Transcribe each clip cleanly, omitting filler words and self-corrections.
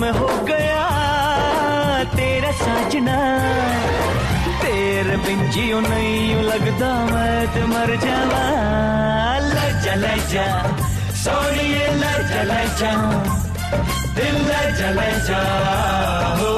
मैं हो गया तेरा साजना, तेरे बिन जियो नहीं यूं लगता मैं तो मर जावा। ले जा सोनिए ले जा दिल ले जा हो।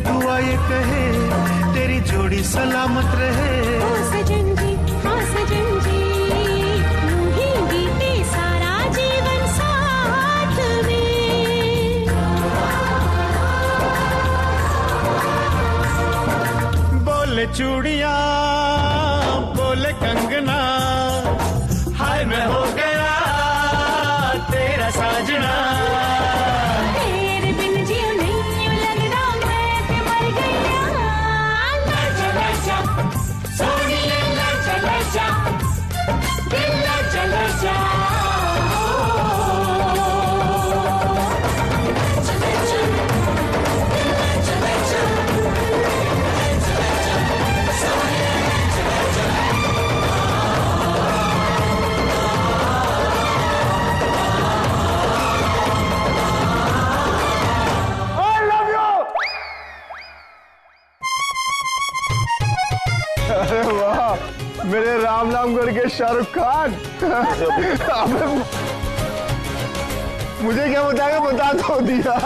दुआ ये कहे तेरी जोड़ी सलामत रहे। हाँ सजन जी यूं ही बीते सारा जीवन साथ में। बोले चूड़ियां बोले कंगना, हाय मैं हो गया तेरा साजना। अरे वाह मेरे राम नाम करके शाहरुख खान। मुझे क्या बताएगा, बता तो दिया।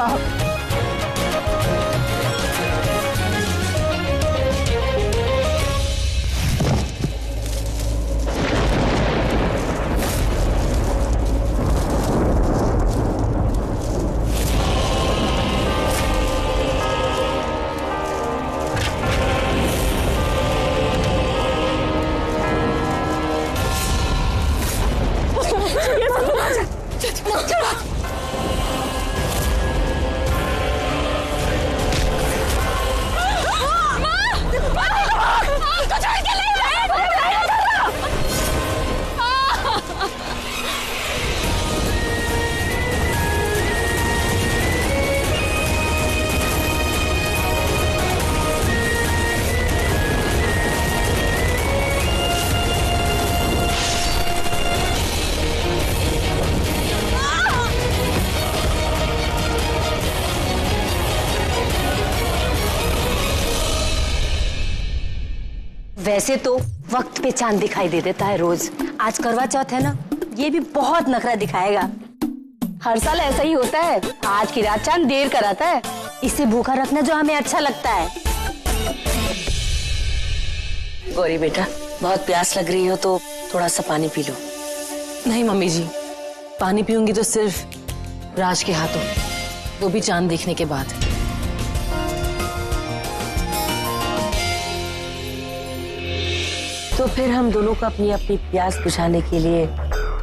वैसे तो वक्त पे चांद दिखाई दे देता है रोज, आज करवा चौथ है ना, ये भी बहुत नखरा दिखाएगा। हर साल ऐसा ही होता है, आज की रात चांद देर कराता है, इसे भूखा रखना जो हमें अच्छा लगता है। गौरी बेटा बहुत प्यास लग रही हो तो थोड़ा सा पानी पी लो। नहीं मम्मी जी, पानी पीऊंगी तो सिर्फ राज के हाथों, वो भी चांद देखने के बाद। तो फिर हम दोनों को अपनी अपनी प्यास बुझाने के लिए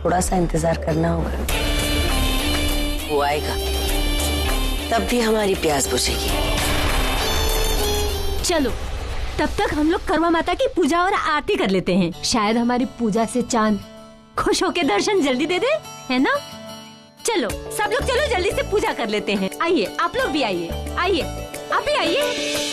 थोड़ा सा इंतजार करना होगा। वो आएगा तब भी हमारी प्यास बुझेगी। चलो तब तक हम लोग करवा माता की पूजा और आरती कर लेते हैं, शायद हमारी पूजा से चांद खुश होके दर्शन जल्दी दे दे, है ना? चलो सब लोग चलो जल्दी से पूजा कर लेते हैं। आइए आप लोग भी आइए, आइए आप भी आइए।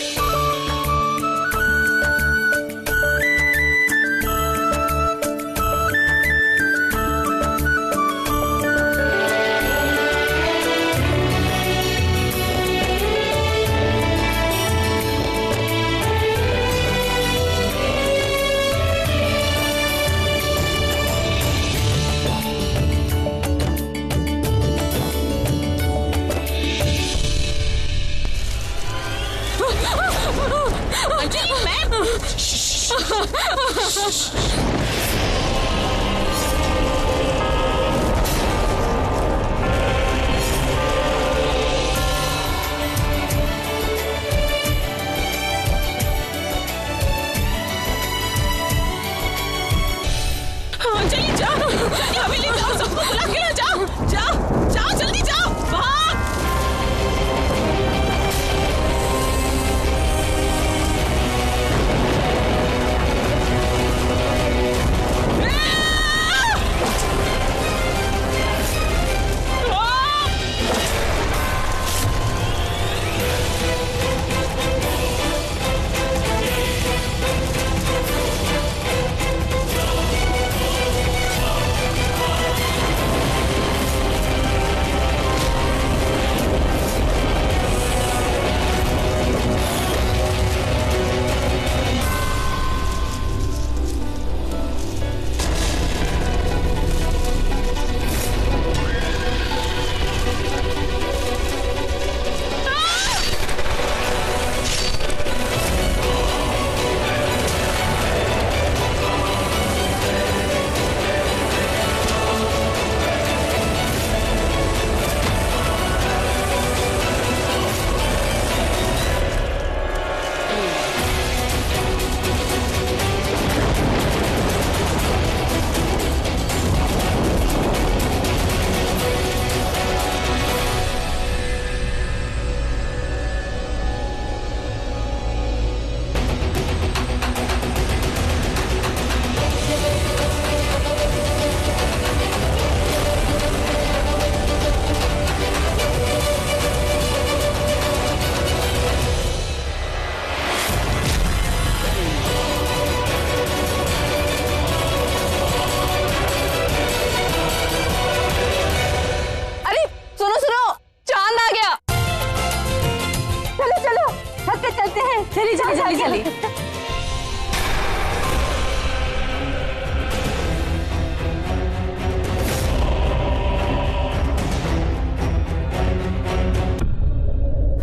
जल्दी जल्दी।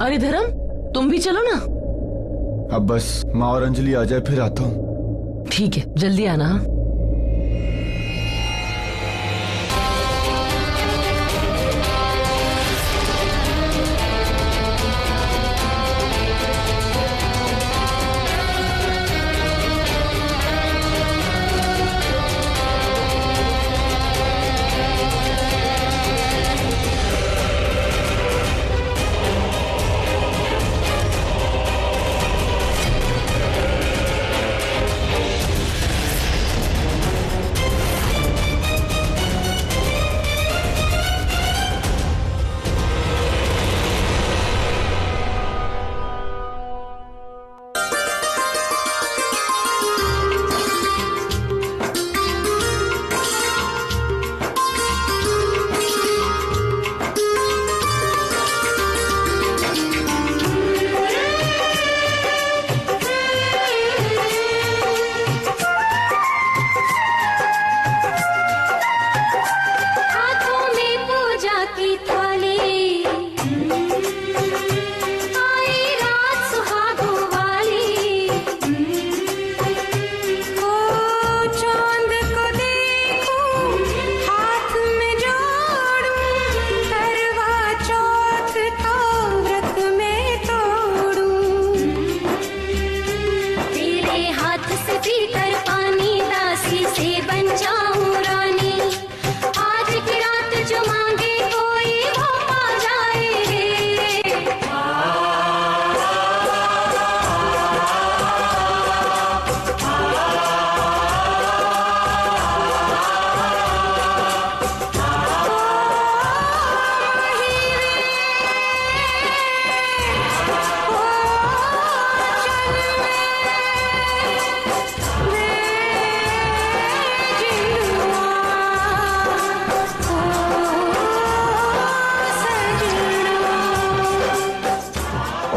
अरे धर्म, तुम भी चलो ना। अब बस माँ और अंजलि आ जाए फिर आता हूँ। ठीक है, जल्दी आना।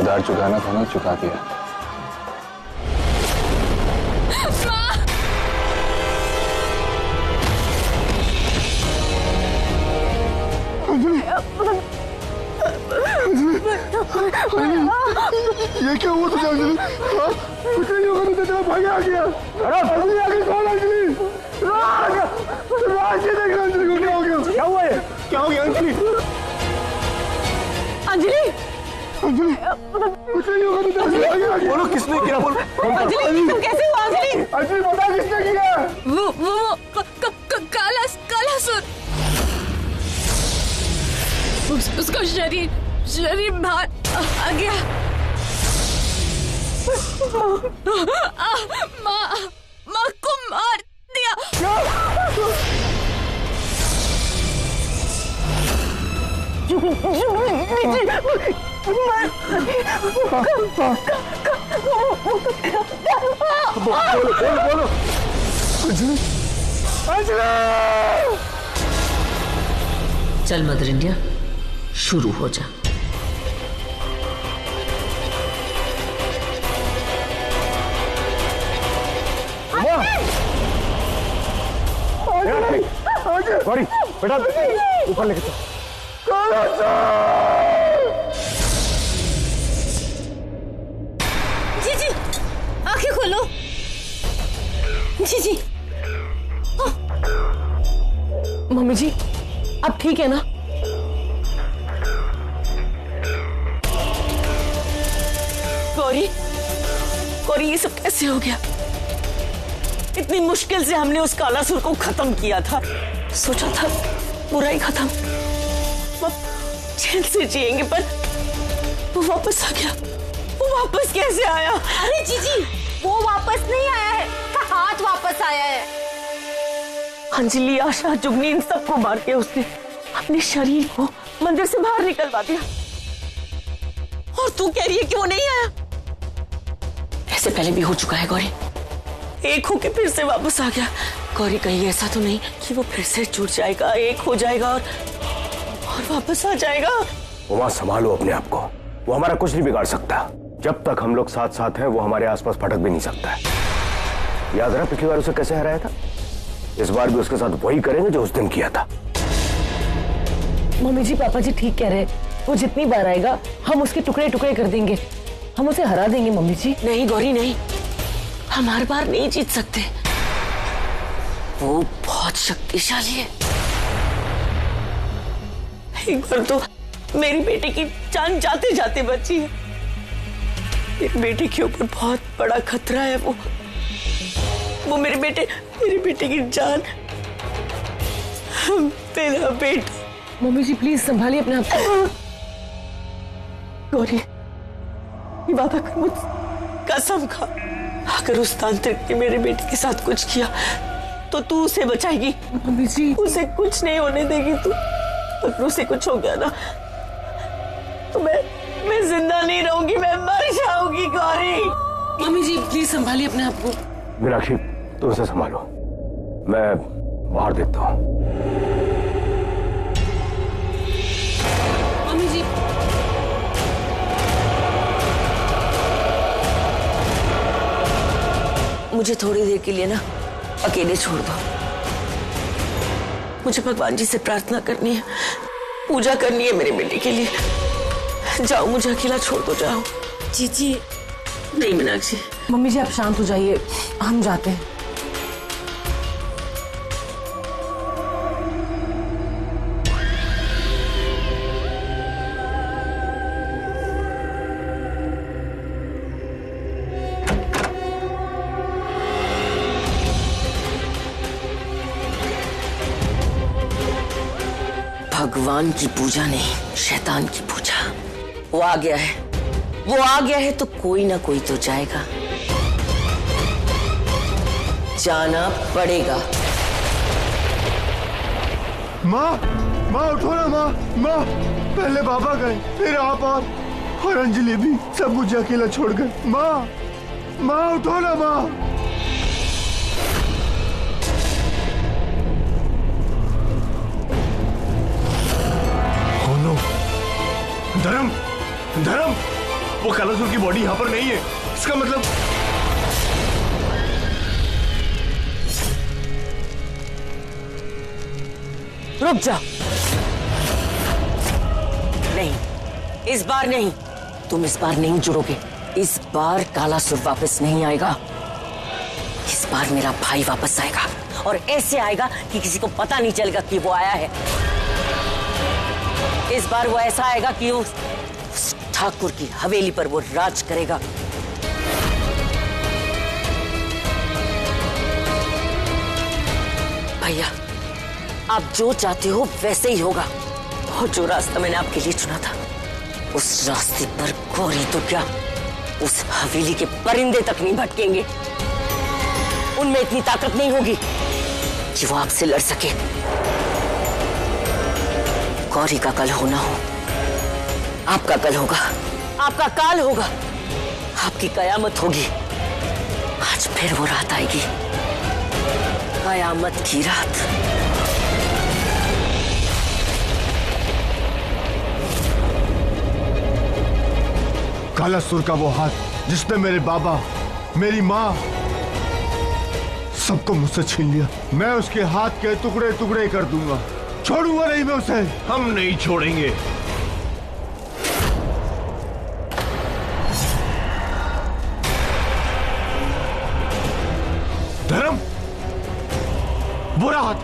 उधार चुकाना था ना, चुका दिया। ये क्या हुआ तुझे अंजलि? कुछ नहीं होगा, तुझे तेरा भाई आ गया। अरे अंजलि आ गई। कौन अंजलि? राज! राज ये देख अंजलि को क्या हो गया? क्या हुआ है? क्या हो गया अंजलि? अंजलि, अंजलि कुछ नहीं होगा, तुझे अंजलि आ गया। बोलो किसने किया? बोलो अंजलि तुम कैसे हुआ? अंजलि, अंजलि बता किसने किया? वो कालासुर, उसका शरीर बाहर आ गया। माँ को मार दिया। बोलो अंजलि, अंजलि! चल मदर इंडिया, शुरू हो जा। गौरी बेटा ऊपर लेके चल। जी जी, आंखें खोलो। जी जी। मम्मी जी, अब ठीक है ना? गौरी ये सब कैसे हो गया? इतनी मुश्किल से हमने उस कालासुर को खत्म किया था, सोचा था बुराई खत्म, अब चैन से जिएंगे, पर वो वापस आ गया। वो वापस कैसे आया? अरे जीजी, वो वापस नहीं आया है, उसका हाथ वापस आया है। अंजलि, आशा, जुगनी, इन सबको मार के उसने अपने शरीर को मंदिर से बाहर निकलवा दिया, और तू कह रही है कि वो नहीं आया? ऐसे पहले भी हो चुका है गौरी, एक होके फिर से वापस आ गया। गौरी, कहीं ऐसा तो नहीं कि वो फिर से जुड़ जाएगा, एक हो जाएगा और वापस आ जाएगा? उमा, संभालो अपने आप को, वो हमारा कुछ नहीं बिगाड़ सकता। जब तक हम लोग साथ साथ हैं वो हमारे आसपास भटक भी नहीं सकता है। याद रहा पिछली बार उसे कैसे हराया था? इस बार भी उसके साथ वही करेंगे जो उस दिन किया था। मम्मी जी, पापा जी ठीक कह रहे हैं। वो जितनी बार आएगा हम उसके टुकड़े टुकड़े कर देंगे, हम उसे हरा देंगे मम्मी जी। नहीं गौरी नहीं, हम हर बार नहीं जीत सकते। वो बहुत शक्तिशाली है। एक बार तो मेरी बेटे की जान जाते जाते बची है। मेरे बेटे के ऊपर बहुत बड़ा खतरा है। वो मेरे बेटे की जान, मेरा बेटा। मम्मी जी प्लीज संभालिए अपने आप को। गौरी, ये वादा कर मुझ, कसम खा, अगर उस तांत्रिक ने मेरे बेटे के साथ कुछ किया तो तू उसे बचाएगी। मम्मी जी, उसे कुछ नहीं होने देगी तू। अगर उसे कुछ हो गया ना तो मैं जिंदा नहीं रहूंगी, मैं मर जाऊंगी गौरी। मम्मी जी प्लीज संभालिए अपने आप को। मीनाक्षी तुम उसे संभालो, मैं बाहर देखता हूँ। मम्मी जी, मुझे थोड़ी देर के लिए ना अकेले छोड़ दो। मुझे भगवान जी से प्रार्थना करनी है, पूजा करनी है मेरे बेटे के लिए। जाओ, मुझे अकेला छोड़ दो, जाओ। जी नहीं मीनाक्षी। मम्मी जी आप शांत हो जाइए, हम जाते हैं। भगवान की पूजा नहीं, शैतान की पूजा। वो आ गया है, वो आ गया है तो कोई ना कोई तो जाएगा, जाना पड़ेगा। माँ, माँ उठो ना माँ, माँ पहले बाबा गए फिर आप और अंजलि भी, सब मुझे अकेला छोड़ गए। माँ, माँ उठो ना माँ। धर्म, धर्म, वो कालासुर की बॉडी यहाँ पर नहीं है। इसका मतलब रुक जा। नहीं, इस बार नहीं, तुम इस बार नहीं जुड़ोगे। इस बार कालासुर वापस नहीं आएगा। इस बार मेरा भाई वापस आएगा और ऐसे आएगा कि किसी को पता नहीं चलेगा कि वो आया है। इस बार वो ऐसा आएगा कि उस ठाकुर की हवेली पर वो राज करेगा। भैया, आप जो चाहते हो वैसे ही होगा। और जो रास्ता मैंने आपके लिए चुना था, उस रास्ते पर गौरी तो क्या, उस हवेली के परिंदे तक नहीं भटकेंगे। उनमें इतनी ताकत नहीं होगी कि वो आपसे लड़ सके। गौरी का कल होना हो, आपका कल होगा, आपका काल होगा, आपकी कयामत होगी। आज फिर वो रात आएगी, कयामत की रात। कालासुर का वो हाथ जिसने मेरे बाबा, मेरी माँ, सबको मुझसे छीन लिया, मैं उसके हाथ के टुकड़े टुकड़े कर दूंगा। छोड़ूंगा नहीं मैं उसे। हम नहीं छोड़ेंगे। धर्म, बुरा हाथ।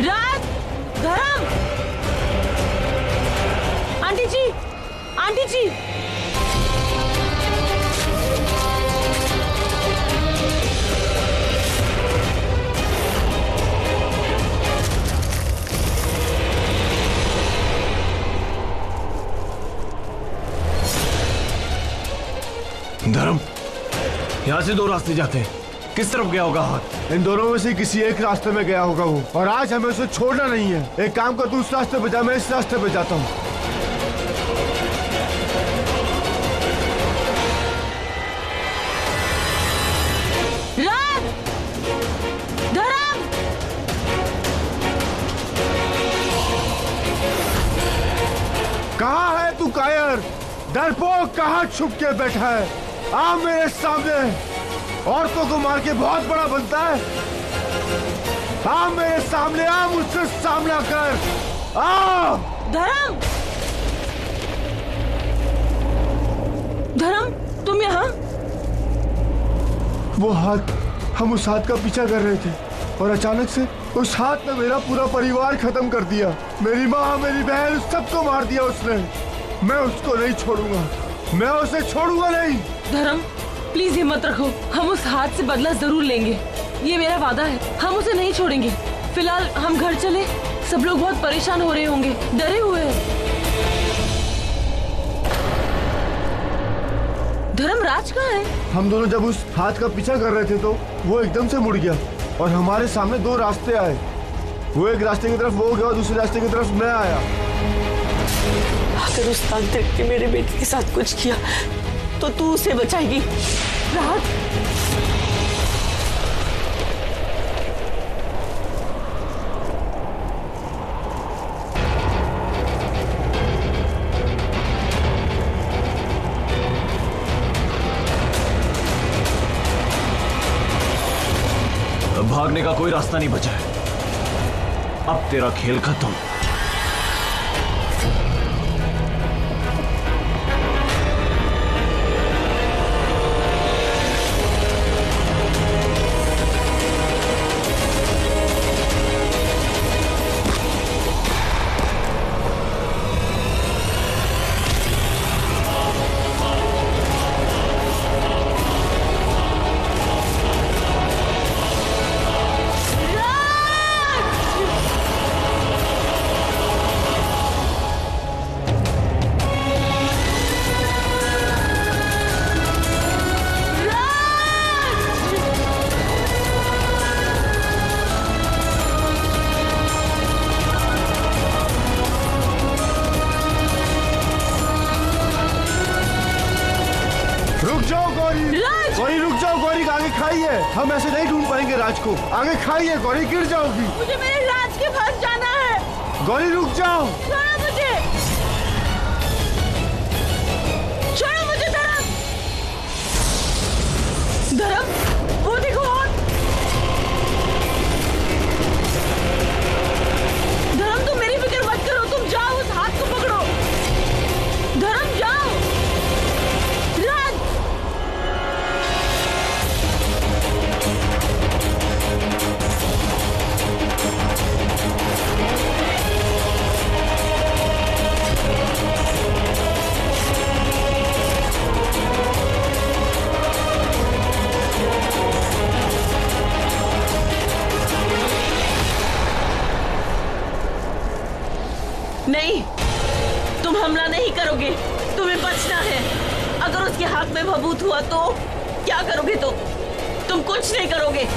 रात, धर्म, आंटी जी, आंटी जी। धर्म, यहाँ से दो रास्ते जाते हैं, किस तरफ गया होगा हाथ? इन दोनों में से किसी एक रास्ते में गया होगा वो, और आज हमें उसे छोड़ना नहीं है। एक काम कर, तू उस रास्ते पे जा, मैं इस रास्ते पे जाता हूँ। रात, धर्म, कहाँ है तू कायर? डरपोक कहाँ छुप के बैठा है? आ मेरे सामने। औरतों को मार के बहुत बड़ा बनता है। आ मेरे सामने, आ मुझसे सामना कर। आ धर्म, धर्म तुम यहाँ? वो हाथ, हम उस हाथ का पीछा कर रहे थे और अचानक से उस हाथ ने मेरा पूरा परिवार खत्म कर दिया। मेरी माँ, मेरी बहन, सबको मार दिया उसने। मैं उसको नहीं छोड़ूंगा, मैं उसे छोड़ूंगा नहीं। धर्म प्लीज हिम्मत रखो, हम उस हाथ से बदला जरूर लेंगे, ये मेरा वादा है। हम उसे नहीं छोड़ेंगे। फिलहाल हम घर चले, सब लोग बहुत परेशान हो रहे होंगे, डरे हुए हैं। धर्मराज कहाँ है? हम दोनों जब उस हाथ का पीछा कर रहे थे तो वो एकदम से मुड़ गया और हमारे सामने दो रास्ते आए। वो एक रास्ते की तरफ वो गया और दूसरे रास्ते की तरफ मैं आया। अगर उस तांत्रिक ने मेरे बेटे के साथ कुछ किया तो तू उसे बचाएगी। राज, भागने का कोई रास्ता नहीं बचा है। अब तेरा खेल खत्म। गौरी रुक जाओ, गौरी आगे खाइए। हम ऐसे नहीं ढूंढ पाएंगे राज को। आगे खाइए गौरी, गिर जाओगी। मुझे मेरे राज के पास जाना है। गौरी रुक जाओ। छोड़ो मुझे, छोड़ो मुझे। धर्म, धर्म वो देखो। धर्म तुम मेरी फिक्र मत करो, तुम जाओ उस हाथ को पकड़ो। धर्म जाओ। राज, नहीं, तुम हमला नहीं करोगे, तुम्हें बचना है। अगर उसके हाथ में भभूत हुआ तो क्या करोगे? तो तुम कुछ नहीं करोगे।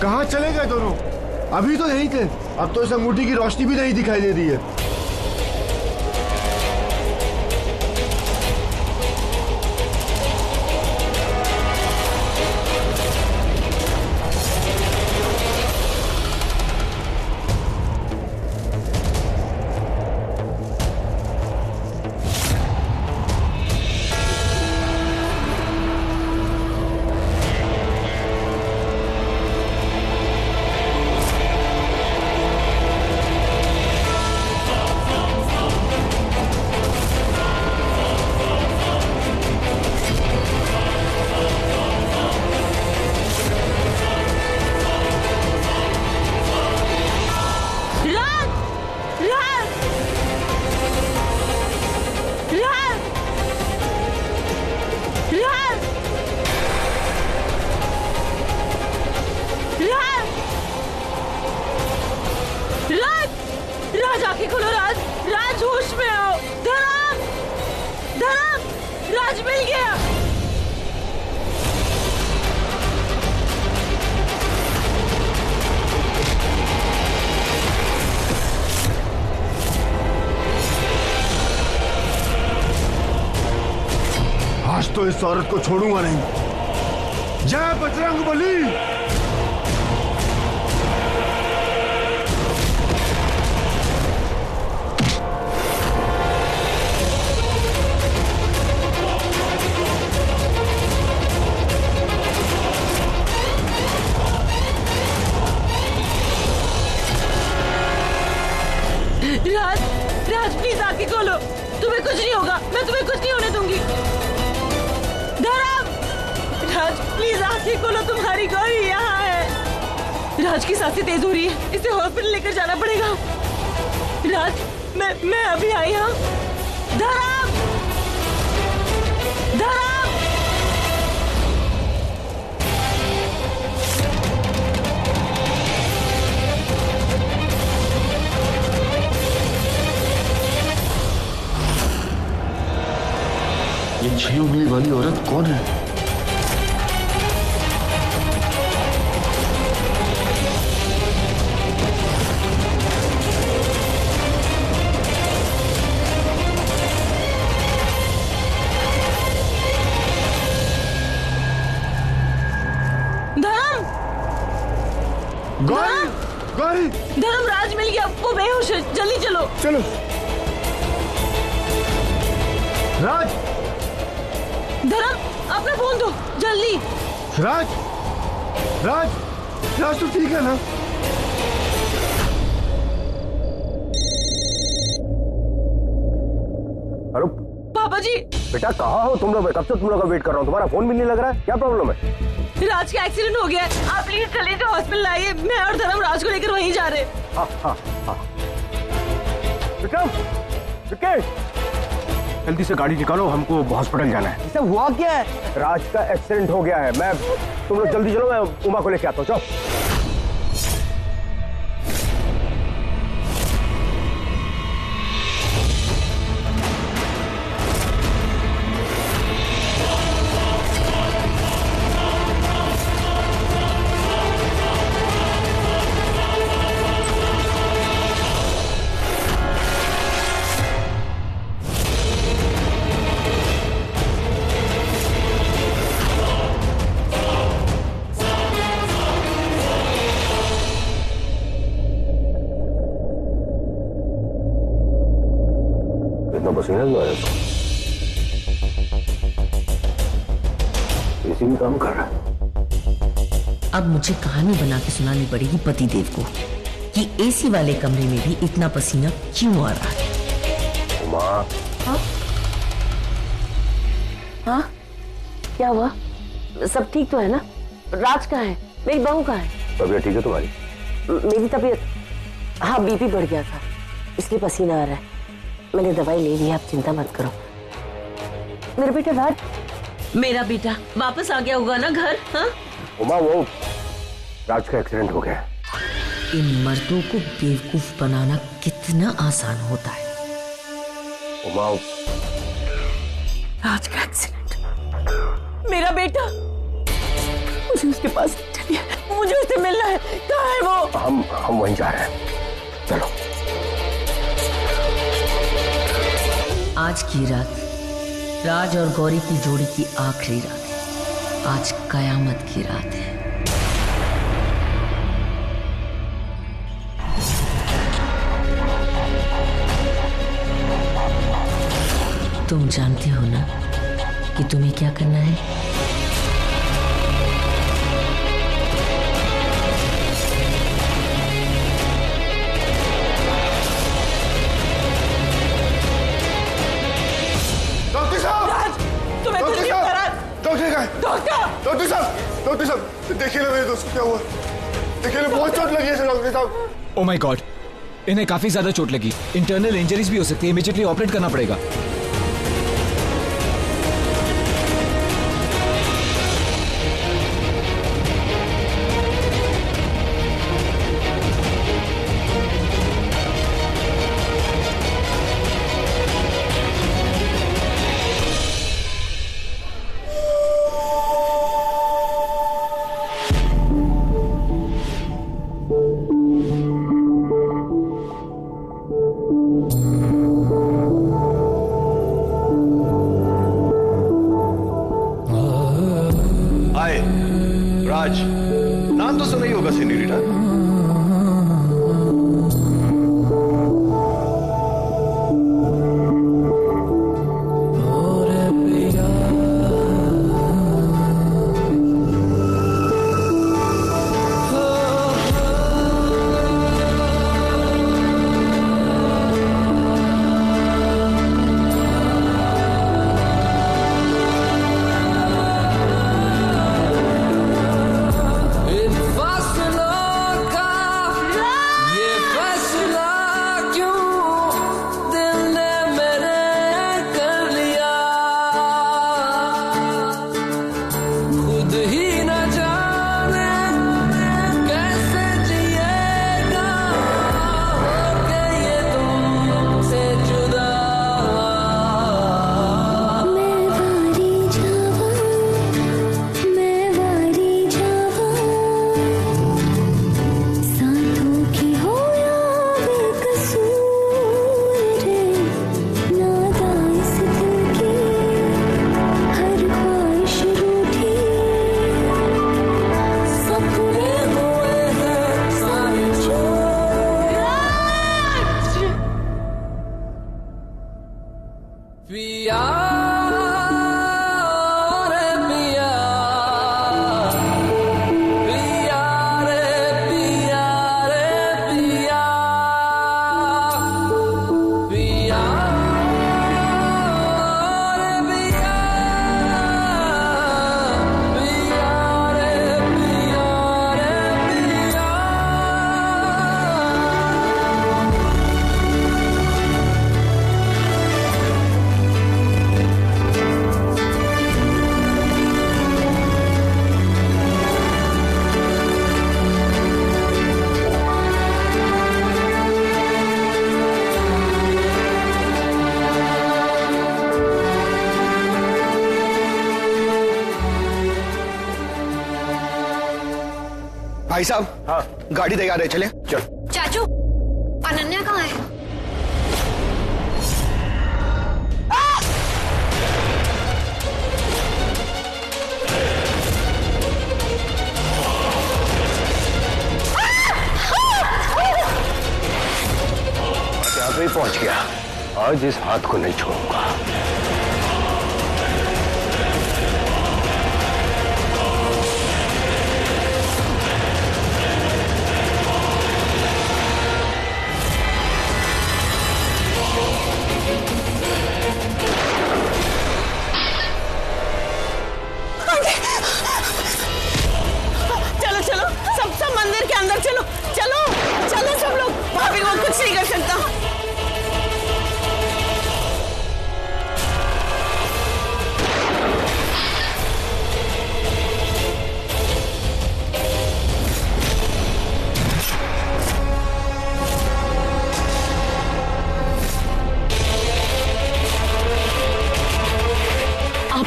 कहाँ चले गए दोनों? अभी तो यहीं थे, अब तो इस अंगूठी की रोशनी भी नहीं दिखाई दे रही है। इस औरत को छोड़ूंगा नहीं। जय बजरंगबली। राज, राज प्लीज आंखें खोलो, तुम्हें कुछ नहीं होगा, मैं तुम्हें कुछ नहीं होने दूंगी। धर्म, राज प्लीज आंखें खोलो, तुम्हारी गौरी यहाँ है। राज की सांसें तेज हो रही है, इसे हॉस्पिटल लेकर जाना पड़ेगा। राज, मैं अभी आई हूँ। धर्म, धर्म। ये 6 उंगली वाली औरत कौन है? धर्म, गौरी, गौरी। धर्म, राज मिल गया, वो बेहोश है, जल्दी चलो। चलो। राज, धर्म, अपना फोन दो, जल्दी। राज, राज, राज, तू ठीक है ना? हेलो पापा जी, बेटा, कहाँ हो तुम लोग? मैं कब से तुम लोग का वेट कर रहा हूँ, तुम्हारा फोन भी नहीं लग रहा है, क्या प्रॉब्लम है? राज का एक्सीडेंट हो गया है, आप प्लीज जल्दी से हॉस्पिटल आइए, मैं और धर्म राज को लेकर वहीं जा रहे हैं। हाँ। विक्रम, विक्की, जल्दी से गाड़ी निकालो, हमको हॉस्पिटल जाना है। सब हुआ क्या है? राज का एक्सीडेंट हो गया है। तुम लोग जल्दी चलो, मैं उमा को लेके आता हूँ। चलो। पसीना भी आ रहा है, इसी में काम कर रहा है। अब मुझे कहानी बना के सुनानी पड़ेगी पतिदेव को कि एसी वाले कमरे में भी इतना पसीना क्यों आ रहा है। उमा। हाँ? हाँ? क्या हुआ? सब ठीक तो है ना? राज कहाँ है? मेरी बहू कहाँ है? तबीयत ठीक है तुम्हारी? मेरी तबीयत, हाँ बीपी बढ़ गया था, इसलिए पसीना आ रहा है। मैंने दवाई ले ली है, आप चिंता मत करो। मेरा बेटा राज, मेरा बेटा वापस आ गया होगा ना घर? हाँ? उमा, वो राज का एक्सीडेंट हो गया। इन मर्दों को बेवकूफ बनाना कितना आसान होता है। उमा, राज का एक्सीडेंट, मेरा बेटा, मुझे उसके पास चलिए, मुझे उससे मिलना है। कहाँ है वो? हम वहीं जा रहे हैं, चलो। आज की रात राज और गौरी की जोड़ी की आखिरी रात है। आज कयामत की रात है। तुम जानते हो ना कि तुम्हें क्या करना है? डॉक्टर साहब, देखिए ना मेरे दोस्त को क्या हुआ। देखिए ना, बहुत चोट लगी है डॉक्टर साहब। ओह माय गॉड, इन्हें काफी ज्यादा चोट लगी, इंटरनल इंजरीज भी हो सकती है, इमीडिएटली ऑपरेट करना पड़ेगा। हाय राज, नाम तो सुना ही होगा सीनियरिटा। भाई साहब, हाँ गाड़ी तैयार है, चले। चल। चाचू, अनन्या कहाँ है? यहाँ पे ही पहुंच गया। आज इस हाथ को नहीं छोड़ूंगा।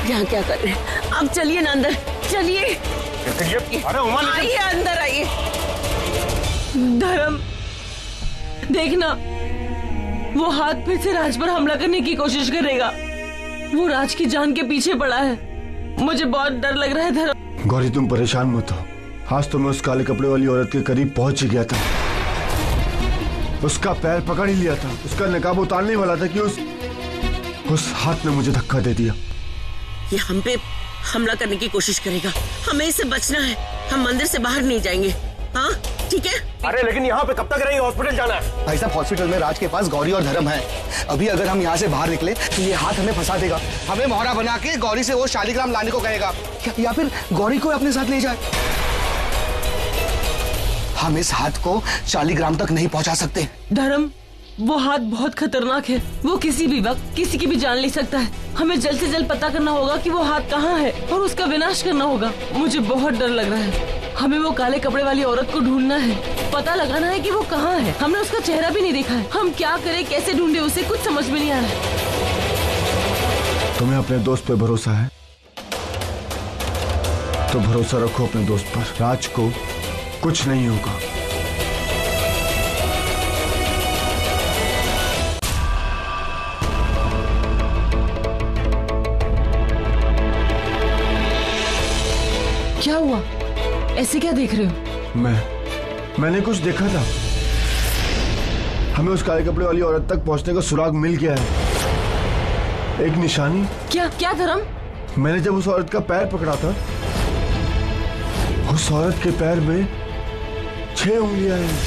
यहाँ क्या कर रहे हैं? आप चलिए ना अंदर, चलिए। अरे उमा, आइए अंदर आइए। धर्म, देखना वो हाथ फिर से राज पर हमला करने की कोशिश करेगा। वो राज की जान के पीछे पड़ा है। मुझे बहुत डर लग रहा है धर्म। गौरी तुम परेशान मत हो। आज तो मैं उस काले कपड़े वाली औरत के करीब पहुंच ही गया था। उसका पैर पकड़ ही लिया था, उसका नकाब उतारने वाला था कि उस हाथ ने मुझे धक्का दे दिया। ये हम पे हमला करने की कोशिश करेगा, हमें इससे बचना है। हम मंदिर से बाहर नहीं जाएंगे, हाँ ठीक है? अरे लेकिन यहाँ पे कब तक रहेंगे? हॉस्पिटल जाना है। भाई साहब, हॉस्पिटल में राज के पास गौरी और धर्म है। अभी अगर हम यहाँ से बाहर निकले तो ये हाथ हमें फंसा देगा। हमें मोहरा बना के गौरी से वो शालिग्राम लाने को कहेगा, या फिर गौरी को अपने साथ ले जाए। हम इस हाथ को शालिग्राम तक नहीं पहुंचा सकते। धर्म, वो हाथ बहुत खतरनाक है। वो किसी भी वक्त किसी की भी जान ले सकता है। हमें जल्द से जल्द पता करना होगा कि वो हाथ कहाँ है और उसका विनाश करना होगा। मुझे बहुत डर लग रहा है। हमें वो काले कपड़े वाली औरत को ढूंढना है, पता लगाना है कि वो कहाँ है। हमने उसका चेहरा भी नहीं देखा है। हम क्या करें, कैसे ढूंढे उसे, कुछ समझ में नहीं आ रहा है। तुम्हें अपने दोस्त पे भरोसा है तो भरोसा रखो अपने दोस्त पर। राज को कुछ नहीं होगा। क्या हुआ? ऐसे क्या देख रहे हो? मैंने कुछ देखा था। हमें उस काले कपड़े वाली औरत तक पहुंचने का सुराग मिल गया है। एक निशानी। क्या क्या धर्म? मैंने जब उस औरत का पैर पकड़ा था, उस औरत के पैर में 6 उंगलियां हैं।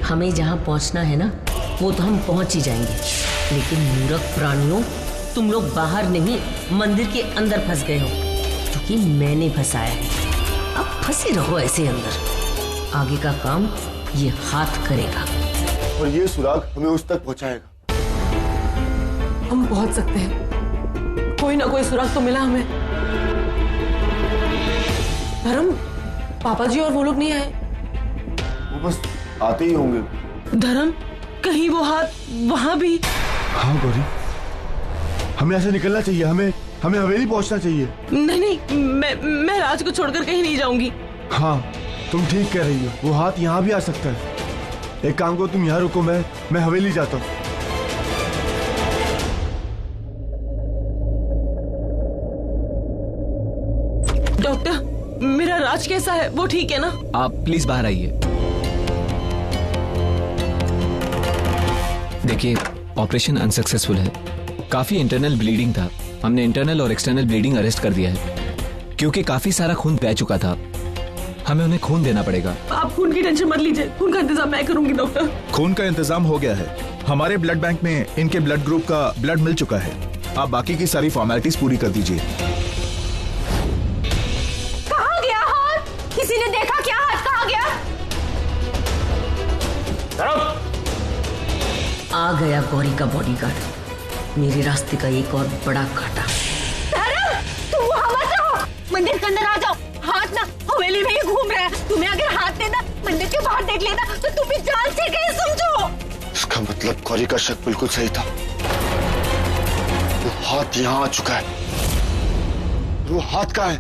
हमें जहां पहुंचना है ना, वो तो हम पहुंच ही जाएंगे, लेकिन मूर्ख प्राणियों, तुम लोग बाहर नहीं मंदिर के अंदर फंस गए हो, क्योंकि मैंने फंसाया है। अब फंसे रहो ऐसे अंदर। आगे का काम ये हाथ करेगा और ये सुराग हमें उस तक पहुंचाएगा। हम पहुंच सकते हैं, कोई ना कोई सुराग तो मिला हमें। धर्म, पापा जी और वो लोग नहीं आए? वो बस आते ही होंगे। धर्म, कहीं वो हाथ वहां भी? हाँ गौरी, हमें ऐसे निकलना चाहिए। हमें हवेली पहुंचना चाहिए। नहीं, मैं राज को छोड़कर कहीं नहीं जाऊंगी। हाँ, तुम ठीक कह रही हो। वो हाथ यहाँ भी आ सकता है। एक काम करो, तुम यहाँ रुको, मैं हवेली जाता हूँ। डॉक्टर, मेरा राज कैसा है? वो ठीक है ना? आप प्लीज बाहर आइए। देखिए, ऑपरेशन अनसक्सेसफुल है। काफी इंटरनल ब्लीडिंग था। हमने इंटरनल और एक्सटर्नल ब्लीडिंग अरेस्ट कर दिया है, क्योंकि काफी सारा खून बह चुका था। हमें उन्हें खून देना पड़ेगा। आप खून की टेंशन मत लीजिए, खून का इंतजाम मैं करूंगी डॉक्टर। खून का इंतजाम हो गया है। हमारे ब्लड बैंक में इनके ब्लड ग्रुप का ब्लड मिल चुका है। आप बाकी की सारी फॉर्मेलिटीज पूरी कर दीजिए। कहाँ गया हाथ? किसी ने देखा क्या? हाथ कहाँ गया? आ गया गौरी का बॉडीगार्ड। मेरे रास्ते का एक और बड़ा घाटा। तुम वहाँ मत रहो, मंदिर के अंदर आ जाओ। हाथ ना हवेली में ही घूम रहा है। तुम्हें अगर हाथ देना, मंदिर के बाहर देख लेना, तो तुम भी जान से गए समझो। इसका मतलब गौरी का शक बिल्कुल सही था। वो हाथ यहाँ आ चुका है। वो हाथ कहाँ है?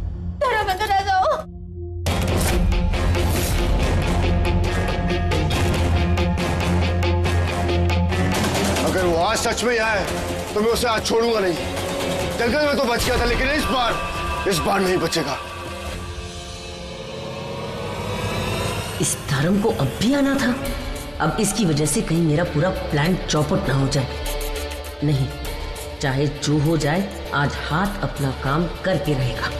अंदर आ जाओ। अगर वो आज सच में यहाँ है तो मैं उसे आज छोड़ूंगा नहीं। जंगल में तो बच गया था, लेकिन इस बार नहीं बचेगा। इस धर्म को अब भी आना था। अब इसकी वजह से कहीं मेरा पूरा प्लान चौपट ना हो जाए। नहीं, चाहे जो हो जाए, आज हाथ अपना काम करके रहेगा।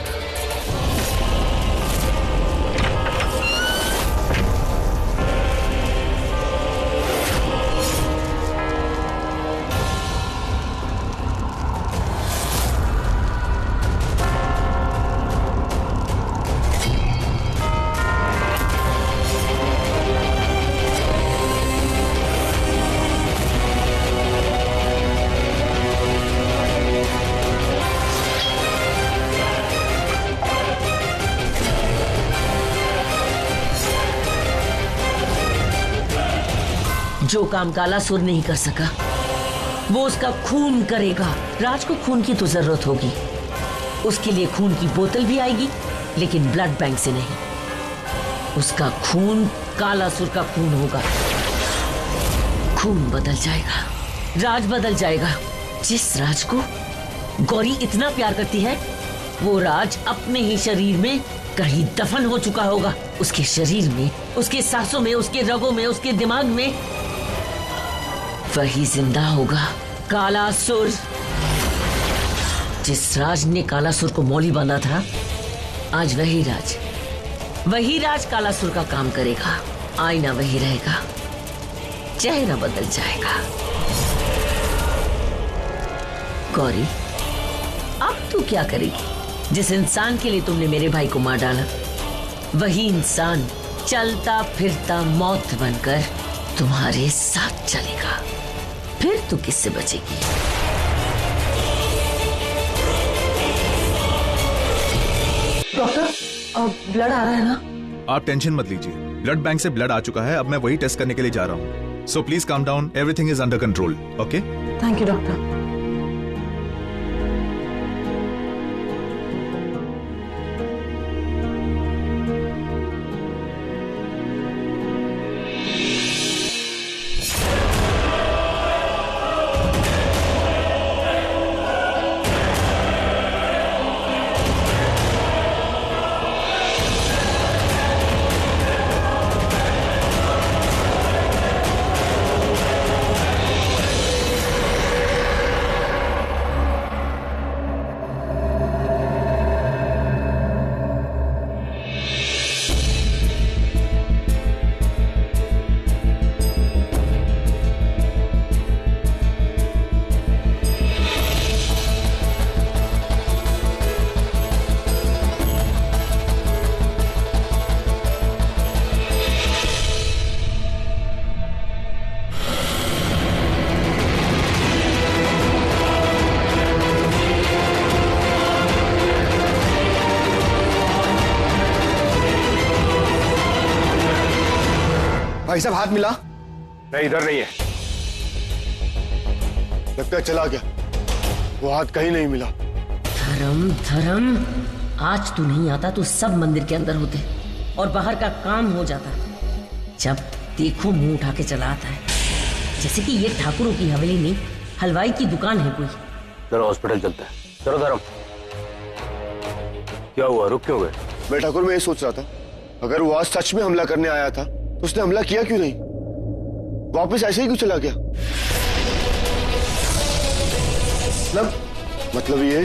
जो काम कालासुर नहीं कर सका, वो उसका खून करेगा। राज को खून की तो जरूरत होगी, उसके लिए खून की बोतल भी आएगी, लेकिन ब्लड बैंक से नहीं। उसका खून कालासुर का खून होगा। खून बदल जाएगा, राज बदल जाएगा। जिस राज को गौरी इतना प्यार करती है, वो राज अपने ही शरीर में कहीं दफन हो चुका होगा। उसके शरीर में, उसके सांसों में, उसके रगों में, उसके दिमाग में वही जिंदा होगा, कालासुर। जिस राज ने कालासुर को मौली बांधा था, आज वही राज कालासुर का काम करेगा। आईना वही रहेगा, चेहरा बदल जाएगा। गौरी, अब तू क्या करेगी? जिस इंसान के लिए तुमने मेरे भाई को मार डाला, वही इंसान चलता फिरता मौत बनकर तुम्हारे साथ चलेगा। फिर तू किससे बचेगी? डॉक्टर, ब्लड आ रहा है ना? आप टेंशन मत लीजिए, ब्लड बैंक से ब्लड आ चुका है। अब मैं वही टेस्ट करने के लिए जा रहा हूँ। So please calm down, everything is under control. Okay, thank you doctor. भाई साहब हाथ मिला? नहीं, इधर नहीं है। लगता है चला गया। वो हाथ कहीं नहीं मिला। धर्म धर्म, आज तू नहीं आता तो सब मंदिर के अंदर होते और बाहर का काम हो जाता। जब देखो मुंह उठा के चला आता है, जैसे कि ये ठाकुरों की हवेली नहीं, हलवाई की दुकान है कोई। चलो हॉस्पिटल चलते हैं। चलो धर्म। क्या हुआ, रुक क्यों गए? मैं ठाकुर, मैं ये सोच रहा था, अगर वो आज सच में हमला करने आया था तो उसने हमला किया क्यों नहीं? वापस ऐसे ही क्यों चला गया? मतलब ये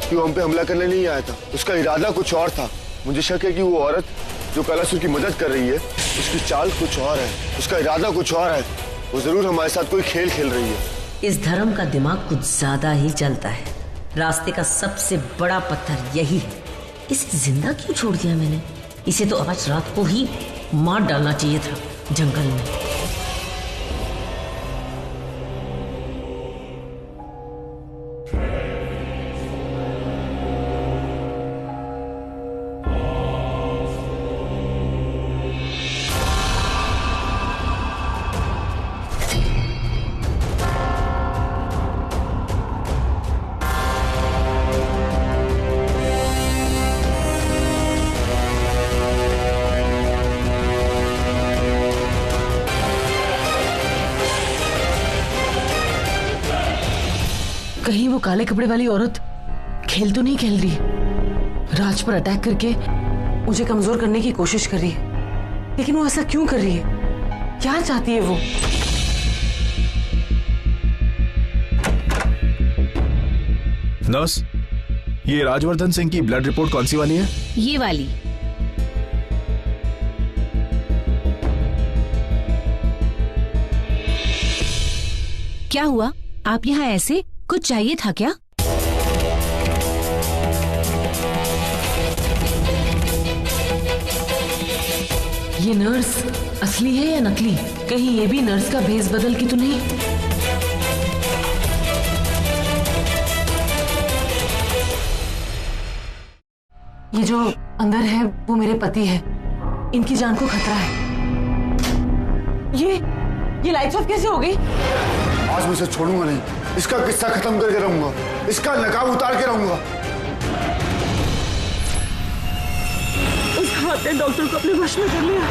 कि वो हम पे हमला करने नहीं आया था, उसका इरादा कुछ और था। मुझे शक है कि वो औरत जो कैलाश की मदद कर रही है, उसकी चाल कुछ और है, उसका इरादा कुछ और है। वो जरूर हमारे साथ कोई खेल खेल रही है। इस धर्म का दिमाग कुछ ज्यादा ही चलता है। रास्ते का सबसे बड़ा पत्थर यही है। इसे जिंदा क्यों छोड़ दिया मैंने? इसे तो आज रात को ही मार डालना चाहिए था जंगल में। कहीं वो काले कपड़े वाली औरत खेल तो नहीं खेल रही? राज पर अटैक करके मुझे कमजोर करने की कोशिश कर रही है, लेकिन वो ऐसा क्यों कर रही है? क्या चाहती है वो? नर्स, ये राजवर्धन सिंह की ब्लड रिपोर्ट कौन सी वाली है? ये वाली। क्या हुआ, आप यहाँ ऐसे? कुछ चाहिए था क्या? ये नर्स असली है या नकली? कहीं ये भी नर्स का भेस बदल के तो नहीं? ये जो अंदर है वो मेरे पति है, इनकी जान को खतरा है। ये लाइट्स ऑफ कैसे हो गई? आज मैं इसे छोड़ूंगा नहीं, इसका किस्सा खत्म करके रहूंगा, इसका नकाब उतार के रहूंगा। उस हाथ ने डॉक्टर को अपने वश में कर लिया।